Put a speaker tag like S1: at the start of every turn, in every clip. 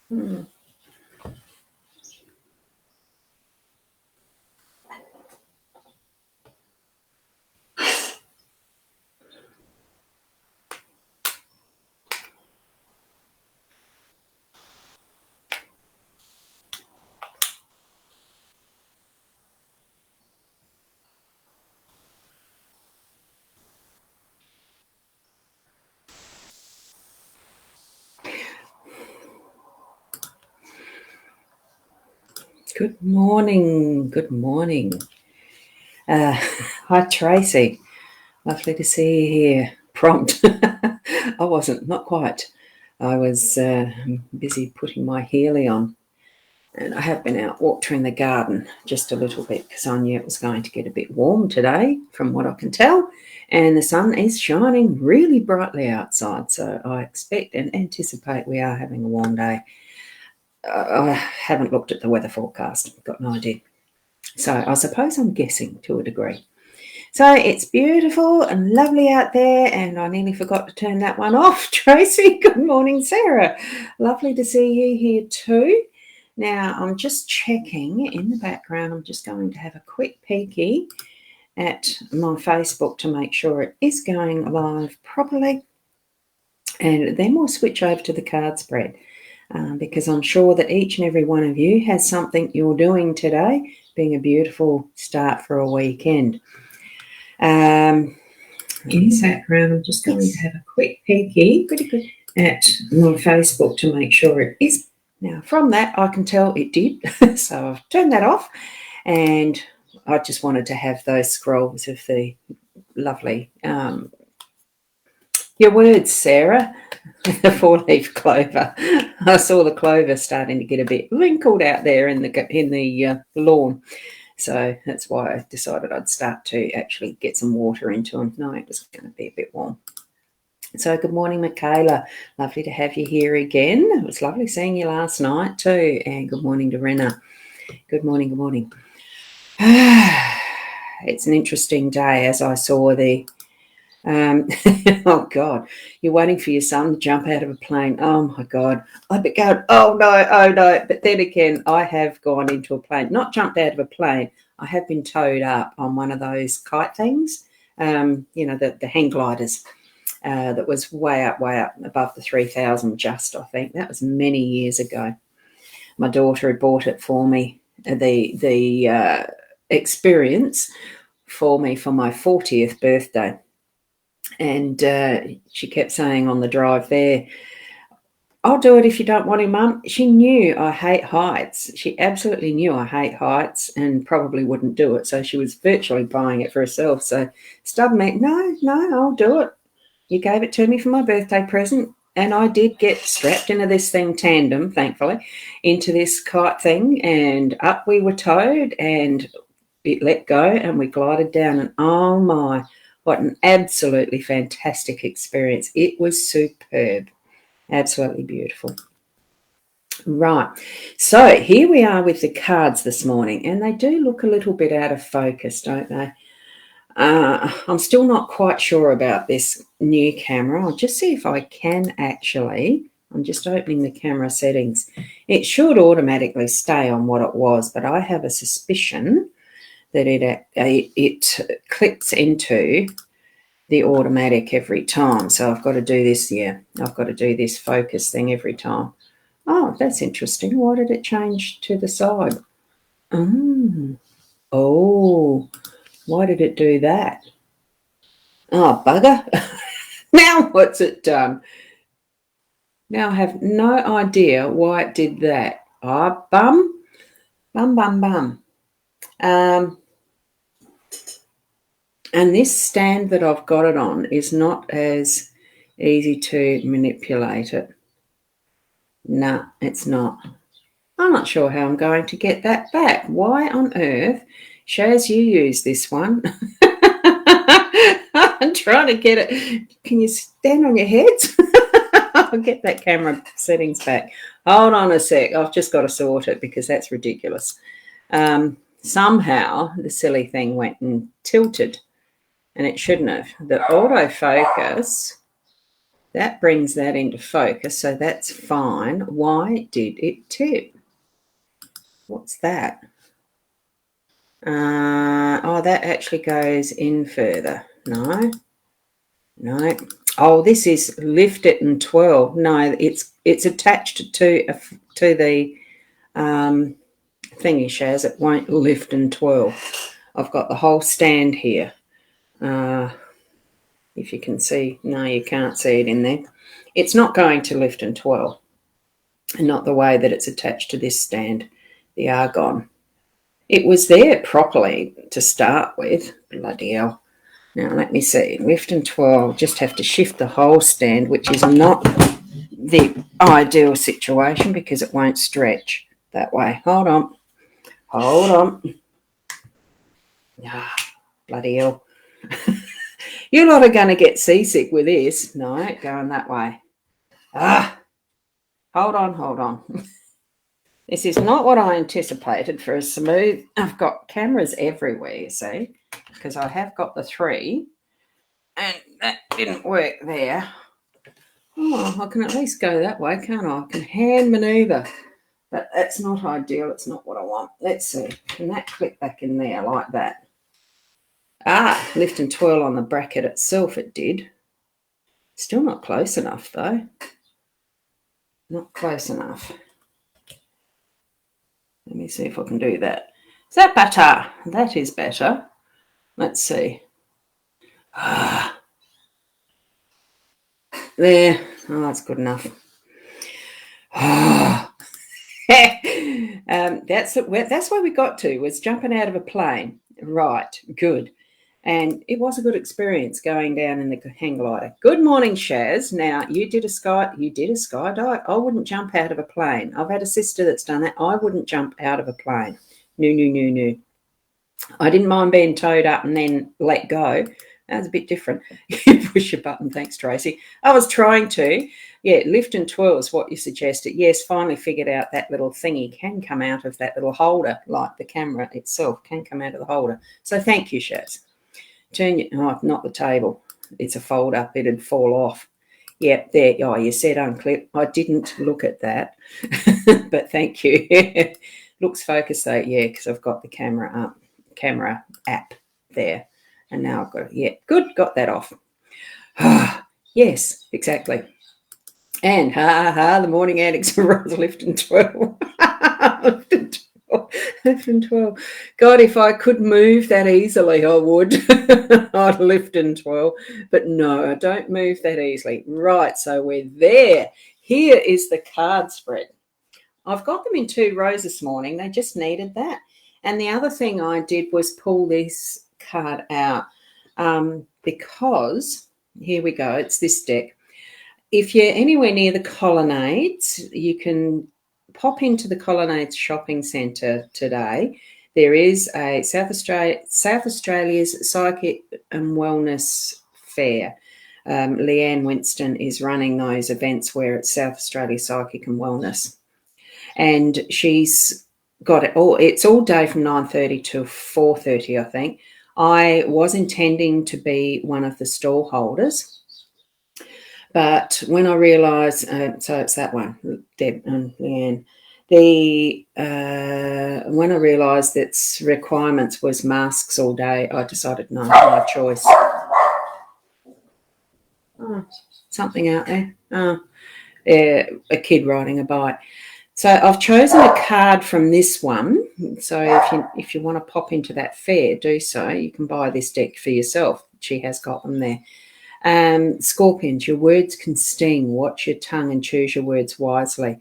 S1: Hmm. Good morning. Good morning. Hi, Tracy. Lovely to see you here. Prompt. I wasn't, not quite. I was busy putting my Healy on, and I have been out watering the garden just a little bit because I knew it was going to get a bit warm today, from what I can tell. And the sun is shining really brightly outside, so I expect and anticipate we are having a warm day. I haven't looked at the weather forecast, got no idea. So I suppose I'm guessing to a degree. So it's beautiful and lovely out there, and I nearly forgot to turn that one off. Tracy, good morning, Sarah. Lovely to see you here too. Now I'm just checking in the background. I'm just going to have a quick peeky at my Facebook to make sure it is going live properly, and then we'll switch over to the card spread. Because I'm sure that each and every one of you has something you're doing today, being a beautiful start for a weekend. In the background, I'm just going to have a quick peeky at my Facebook to make sure it is. Now, from that, I can tell it did. So I've turned that off, and I just wanted to have those scrolls of the lovely your words, Sarah. The four-leaf clover. I saw the clover starting to get a bit wrinkled out there in the lawn, so that's why I decided I'd start to actually get some water into them. No, it was going to be a bit warm. So good morning, Michaela. Lovely to have you here again. It was lovely seeing you last night too. And good morning to Rena. Good morning. Good morning. It's an interesting day as I saw the oh God, you're waiting for your son to jump out of a plane. Oh my God. I'd be going, oh no. But then again, I have gone into a plane, not jumped out of a plane. I have been towed up on one of those kite things, the hang gliders that was way up above the 3,000 just, I think. That was many years ago. My daughter had bought it for me, the experience for me for my 40th birthday. And she kept saying on the drive there, I'll do it if you don't want him, Mum. She knew I hate heights. She absolutely knew I hate heights and probably wouldn't do it. So she was virtually buying it for herself. So stubbornly, no, I'll do it. You gave it to me for my birthday present. And I did get strapped into this thing tandem, thankfully, into this kite thing. And up we were towed, and it let go, and we glided down. And oh my, what an absolutely fantastic experience. It was superb. Absolutely beautiful. Right. So here we are with the cards this morning, and they do look a little bit out of focus, don't they? I'm still not quite sure about this new camera. I'll just see if I can actually. I'm just opening the camera settings. It should automatically stay on what it was, but I have a suspicion that it clicks into the automatic every time. So I've got to do this here. I've got to do this focus thing every time. Oh, that's interesting. Why did it change to the side? Oh, why did it do that? Oh, bugger. Now what's it done? Now I have no idea why it did that. Ah, bum. Um, and this stand that I've got it on is not as easy to manipulate it. No, it's not. I'm not sure how I'm going to get that back. Why on earth? Shaz, you use this one. I'm trying to get it. Can you stand on your heads? I'll get that camera settings back. Hold on a sec. I've just got to sort it because that's ridiculous. Somehow the silly thing went and tilted, and it shouldn't have. The autofocus That brings that into focus, so that's fine. Why did it tip? What's that? Oh, that actually goes in further. No. Oh, this is lift it and twirl. No, it's attached to the thingy, Shaz. It won't lift and twirl. I've got the whole stand here. If you can see, no, you can't see it in there. It's not going to lift and twirl, and not the way that it's attached to this stand, the argon. It was there properly to start with. Bloody hell. Now, let me see. Lift and twirl. Just have to shift the whole stand, which is not the ideal situation because it won't stretch that way. Hold on. Ah, bloody hell. You lot are going to get seasick with this. No, going that way. Hold on. This is not what I anticipated for a smooth. I've got cameras everywhere, you see, because I have got the 3, and that didn't work there. Oh, I can at least go that way, can't I? I can hand manoeuvre, but that's not ideal. It's not what I want. Let's see. Can that clip back in there like that? Lift and twirl on the bracket itself, it did. Still not close enough, though. Not close enough. Let me see if I can do that. Is that better? That is better. Let's see. There. Oh, that's good enough. That's where we got to, was jumping out of a plane. Right, good. And it was a good experience going down in the hang glider. Good morning, Shaz. Now, you did a skydive. I wouldn't jump out of a plane. I've had a sister that's done that. I wouldn't jump out of a plane. No. I didn't mind being towed up and then let go. That was a bit different. You push your button. Thanks, Tracy. I was trying to. Yeah, lift and twirl is what you suggested. Yes, finally figured out that little thingy can come out of that little holder, like the camera itself can come out of the holder. So thank you, Shaz. Not the table. It's a fold up. It'd fall off. Yeah, there. Oh, you said unclip. I didn't look at that, but thank you. Looks focused though. Yeah, because I've got the camera app there, and now I've got it. Yeah, good. Got that off. Yes, exactly. And the morning addicts are lift and twirl. Lift and twirl. God, if I could move that easily, I would. I'd lift and twirl. But no, I don't move that easily. Right, so we're there. Here is the card spread. I've got them in 2 rows this morning. They just needed that. And the other thing I did was pull this card out because, here we go, it's this deck. If you're anywhere near the Colonnades, you can pop into the Colonnades Shopping Centre today. There is a South Australia's Psychic and Wellness Fair. Leanne Winston is running those events where it's South Australia Psychic and Wellness. And she's got it all. It's all day from 9:30 to 4:30, I think. I was intending to be one of the stall holders, but when I realised, so it's that one, Deb and Leanne, when I realised its requirements was masks all day, I decided no choice. Oh, something out there. A kid riding a bike. So I've chosen a card from this one. So if you want to pop into that fair, do so. You can buy this deck for yourself. She has got them there. Scorpions, your words can sting. Watch your tongue and choose your words wisely.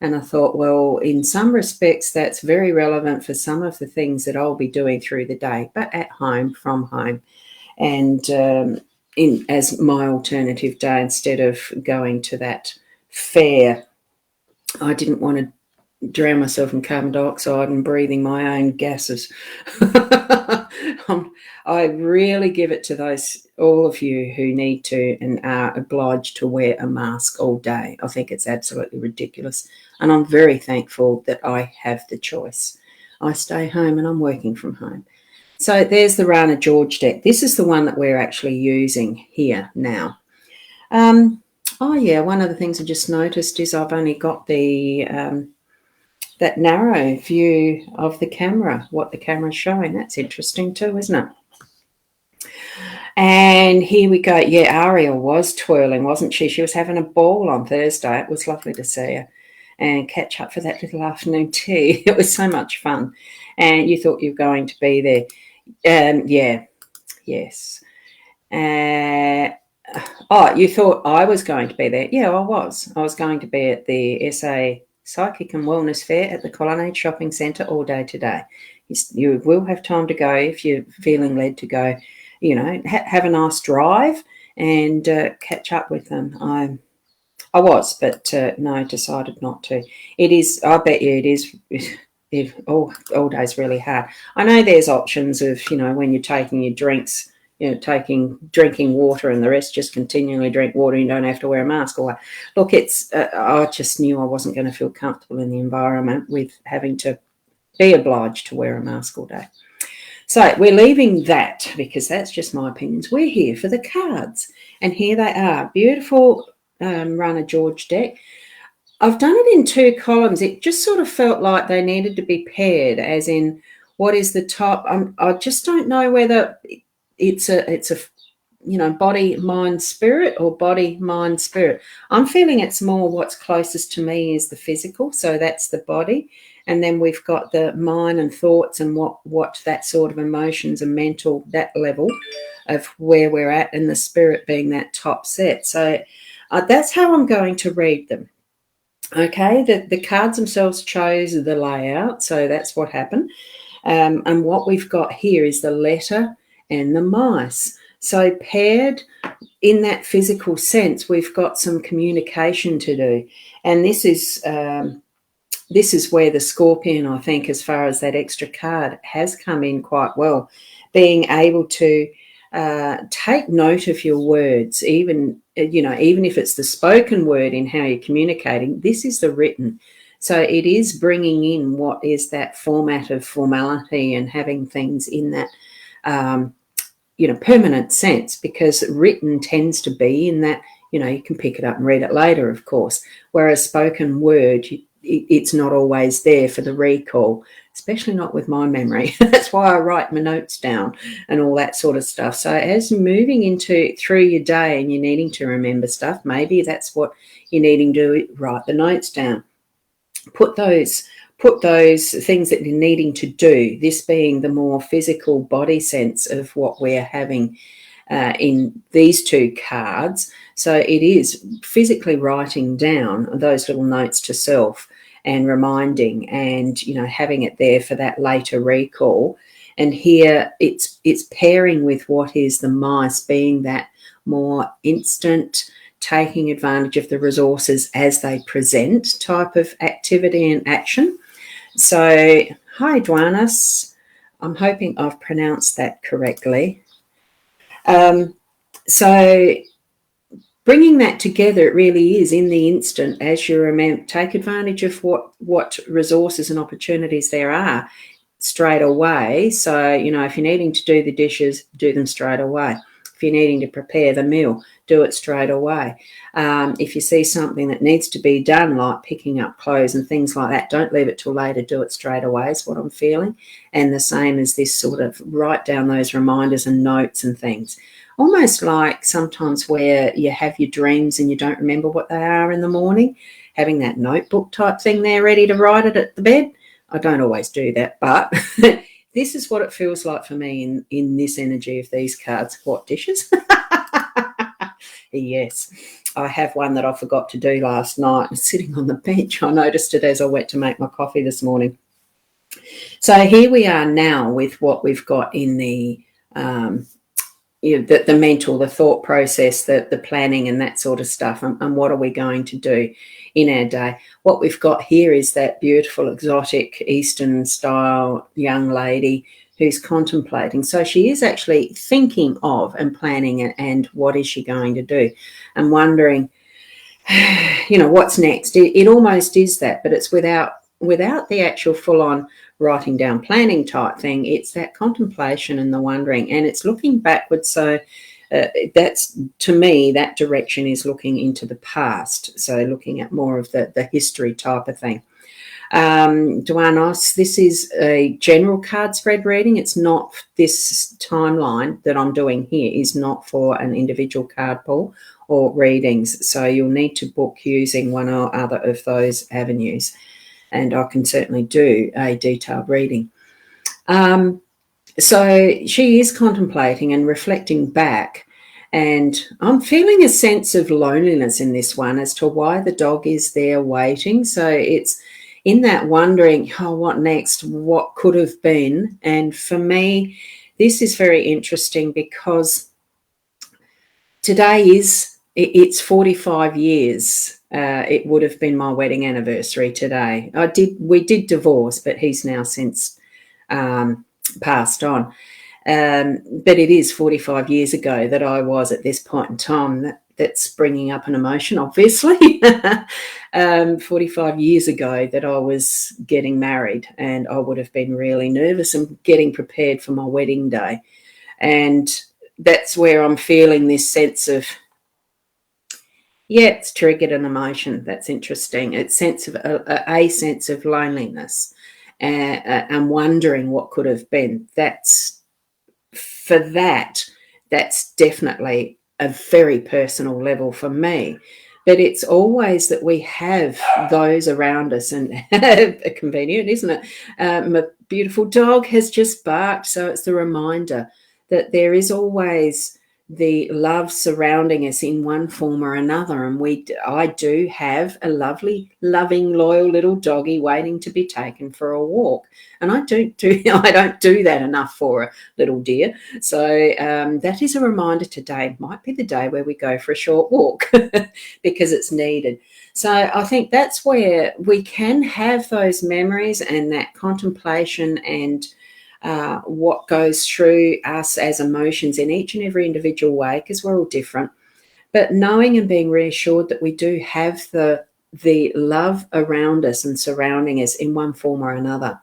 S1: And I thought, well, in some respects, that's very relevant for some of the things that I'll be doing through the day, but at home, from home, and as my alternative day instead of going to that fair. I didn't want to drown myself in carbon dioxide and breathing my own gases. I really give it to all of you who need to and are obliged to wear a mask all day. I think it's absolutely ridiculous. And I'm very thankful that I have the choice. I stay home and I'm working from home. So there's the Rana George deck. This is the one that we're actually using here now. Oh yeah, one of the things I just noticed is I've only got the that narrow view of the camera, what the camera's showing. That's interesting too, isn't it? And here we go. Yeah, Ariel was twirling, wasn't she? She was having a ball on Thursday. It was lovely to see her and catch up for that little afternoon tea. It was so much fun. And you thought you were going to be there. Yeah, yes. Oh, you thought I was going to be there? Yeah, I was. I was going to be at the SA Psychic and Wellness Fair at the Colonnade Shopping Centre all day today. You will have time to go if you're feeling led to go. You know, have a nice drive and catch up with them. I was, but no, decided not to. It is. I bet you it is. All day's really hard. I know there's options of, you know, when you're taking your drinks, you know, drinking water and the rest, just continually drink water. You don't have to wear a mask. Or look, it's. I just knew I wasn't going to feel comfortable in the environment with having to be obliged to wear a mask all day. So we're leaving that because that's just my opinions. We're here for the cards, and here they are. Beautiful Runner George deck. I've done it in 2 columns. It just sort of felt like they needed to be paired, as in what is the top. I just don't know whether it's a you know, body, mind, spirit, or body, mind, spirit. I'm feeling it's more what's closest to me is the physical, so that's the body. And then we've got the mind and thoughts and what that sort of emotions and mental, that level of where we're at, and the spirit being that top set. So that's how I'm going to read them. Okay, the cards themselves chose the layout, so that's what happened. And what we've got here is the letter and the mice. So paired in that physical sense, we've got some communication to do. And this is where the Scorpion, I think, as far as that extra card, has come in quite well. Being able to take note of your words, even if it's the spoken word in how you're communicating, this is the written. So it is bringing in what is that format of formality and having things in that, permanent sense, because written tends to be in that, you can pick it up and read it later, of course, whereas spoken word, it's not always there for the recall, especially not with my memory. That's why I write my notes down and all that sort of stuff. So as you're moving through your day and you're needing to remember stuff, maybe that's what you're needing to do, write the notes down. Put those things that you're needing to do, this being the more physical body sense of what we're having in these 2 cards. So it is physically writing down those little notes to self and reminding, and having it there for that later recall. And here it's pairing with what is the mice, being that more instant, taking advantage of the resources as they present type of activity and action. So hi Dwanis, I'm hoping I've pronounced that correctly. So bringing that together, it really is in the instant, as you remember, take advantage of what resources and opportunities there are straight away. So, if you're needing to do the dishes, do them straight away. If you're needing to prepare the meal, do it straight away. If you see something that needs to be done, like picking up clothes and things like that, don't leave it till later, do it straight away is what I'm feeling. And the same as this sort of write down those reminders and notes and things. Almost like sometimes where you have your dreams and you don't remember what they are in the morning, having that notebook type thing there ready to write it at the bed. I don't always do that, but this is what it feels like for me in this energy of these cards. What, dishes? Yes, I have one that I forgot to do last night. It's sitting on the bench. I noticed it as I went to make my coffee this morning. So here we are now with what we've got in the mental, the thought process, the planning and that sort of stuff, and what are we going to do in our day. What we've got here is that beautiful, exotic, Eastern style young lady who's contemplating. So she is actually thinking of and planning and what is she going to do, and wondering, what's next. It almost is that, but it's without the actual full-on writing down planning type thing. It's that contemplation and the wondering, and it's looking backwards. So that's, to me, that direction is looking into the past. So looking at more of the history type of thing. Duanos, this is a general card spread reading. It's not, this timeline that I'm doing here is not for an individual card pull or readings. So you'll need to book using one or other of those avenues. And I can certainly do a detailed reading. So she is contemplating and reflecting back, and I'm feeling a sense of loneliness in this one as to why the dog is there waiting. So it's in that wondering, oh, what next? What could have been? And for me, this is very interesting because today it's 45 years. It would have been my wedding anniversary today. We did divorce, but he's now since passed on. But it is 45 years ago that I was at this point in time. That's bringing up an emotion, obviously. 45 years ago that I was getting married, and I would have been really nervous and getting prepared for my wedding day. And that's where I'm feeling this sense of, yeah, it's triggered an emotion. That's interesting. It's a sense of loneliness and wondering what could have been. That's definitely a very personal level for me. But it's always that we have those around us, and convenient, isn't it? My beautiful dog has just barked, so it's the reminder that there is always the love surrounding us in one form or another. And I do have a lovely, loving, loyal little doggy waiting to be taken for a walk. And I don't do that enough for a little dear. So that is a reminder today. Might be the day where we go for a short walk because it's needed. So I think that's where we can have those memories and that contemplation and what goes through us as emotions in each and every individual way, because we're all different. But knowing and being reassured that we do have the love around us and surrounding us in one form or another.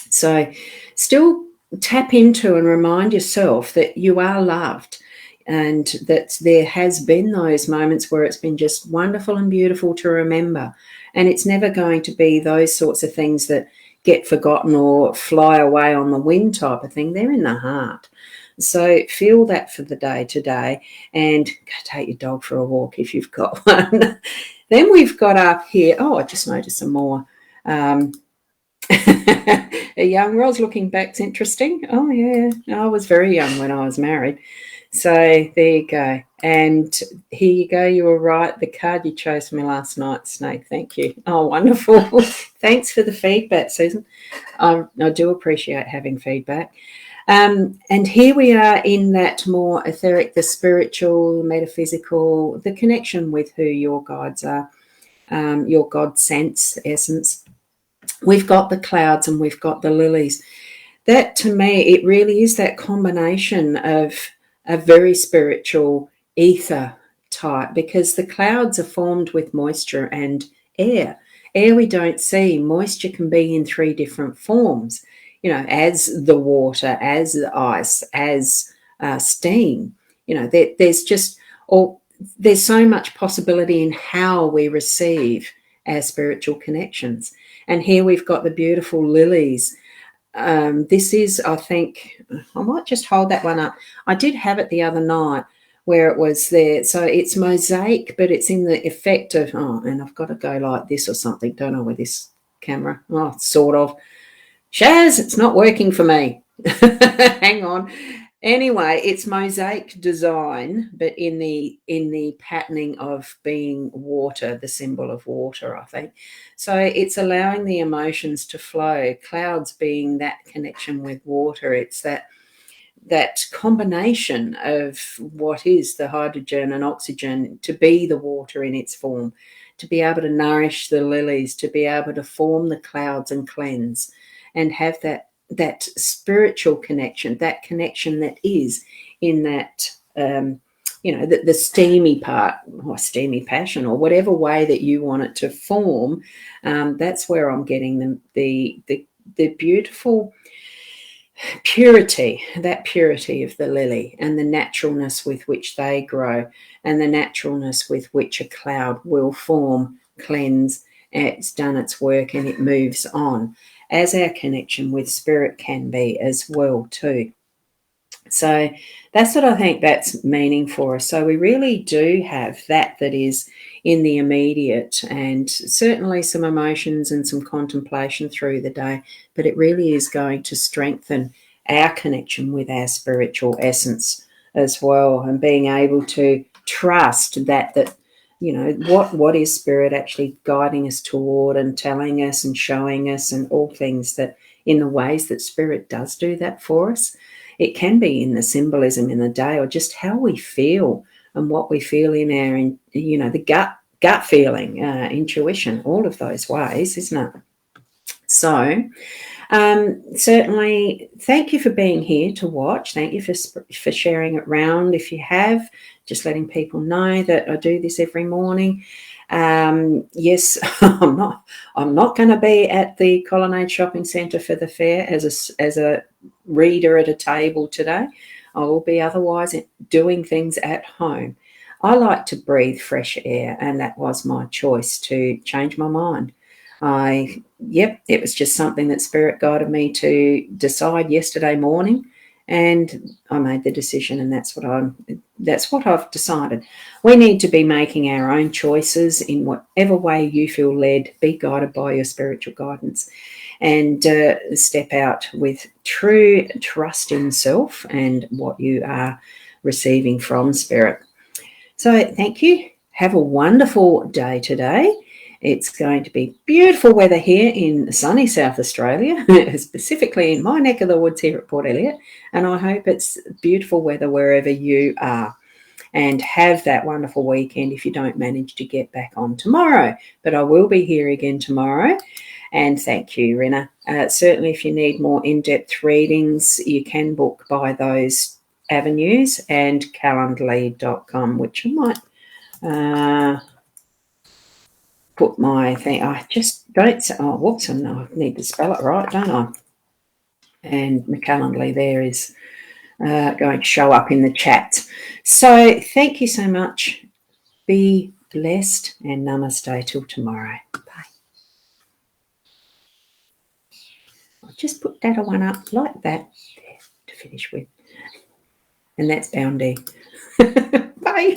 S1: So still tap into and remind yourself that you are loved, and that there has been those moments where it's been just wonderful and beautiful to remember. And it's never going to be those sorts of things that get forgotten or fly away on the wind type of thing. They're in the heart. So feel that for the day today, and go take your dog for a walk if you've got one. Then we've got up here, I just noticed some more. A young Ros looking back's interesting. Oh, yeah, I was very young when I was married. So there you go. And here you go. You were right. The card you chose for me last night, Snake. Thank you. Oh, wonderful. Thanks for the feedback, Susan. I do appreciate having feedback. And here we are in that more etheric, the spiritual, metaphysical, the connection with who your guides are, your God sense, essence. We've got the clouds and we've got the lilies. That, to me, it really is that combination of a very spiritual ether type, because the clouds are formed with moisture and air. Air we don't see. Moisture can be in 3 different forms, as the water, as the ice, as steam. There's so much possibility in how we receive our spiritual connections. And here we've got the beautiful lilies. This is, I think, I might just hold that one up. I did have it the other night where it was there. So it's mosaic, but it's in the effect of, and I've got to go like this or something. Don't know where this camera, sort of. Shaz, it's not working for me. Hang on. Anyway, it's mosaic design, but in the patterning of being water, the symbol of water, I think. So it's allowing the emotions to flow, clouds being that connection with water. It's that combination of what is the hydrogen and oxygen to be the water in its form, to be able to nourish the lilies, to be able to form the clouds and cleanse, and have that spiritual connection, that connection that is in that, the steamy part, or steamy passion, or whatever way that you want it to form. That's where I'm getting the beautiful purity, that purity of the lily and the naturalness with which they grow and the naturalness with which a cloud will form, cleanse, it's done its work and it moves on, as our connection with spirit can be as well too. So that's what I think that's meaning for us. So we really do have that is in the immediate, and certainly some emotions and some contemplation through the day, but it really is going to strengthen our connection with our spiritual essence as well, and being able to trust that what is spirit actually guiding us toward and telling us and showing us, and all things that in the ways that spirit does do that for us. It can be in the symbolism in the day, or just how we feel and what we feel in our, the gut feeling, intuition, all of those ways, isn't it? So certainly, thank you for being here to watch. Thank you for sharing it round. If you have, just letting people know that I do this every morning. Yes, I'm not going to be at the Colonnade Shopping Centre for the fair as a reader at a table today. I will be otherwise doing things at home. I like to breathe fresh air, and that was my choice to change my mind. It was just something that Spirit guided me to decide yesterday morning, and I made the decision, and that's what I've decided. We need to be making our own choices in whatever way you feel led. Be guided by your spiritual guidance, and step out with true trust in self and what you are receiving from Spirit. So thank you. Have a wonderful day today. It's going to be beautiful weather here in sunny South Australia, specifically in my neck of the woods here at Port Elliot, and I hope it's beautiful weather wherever you are. And have that wonderful weekend if you don't manage to get back on tomorrow. But I will be here again tomorrow. And thank you, Rina. Certainly, if you need more in-depth readings, you can book by those avenues, and calendly.com, which I might put my thing. I just don't. Oh, whoops! I need to spell it right, don't I? And Calendly there is going to show up in the chat. So thank you so much. Be blessed, and namaste till tomorrow. Bye. I'll just put that one up like that there to finish with. And that's Boundy. Bye.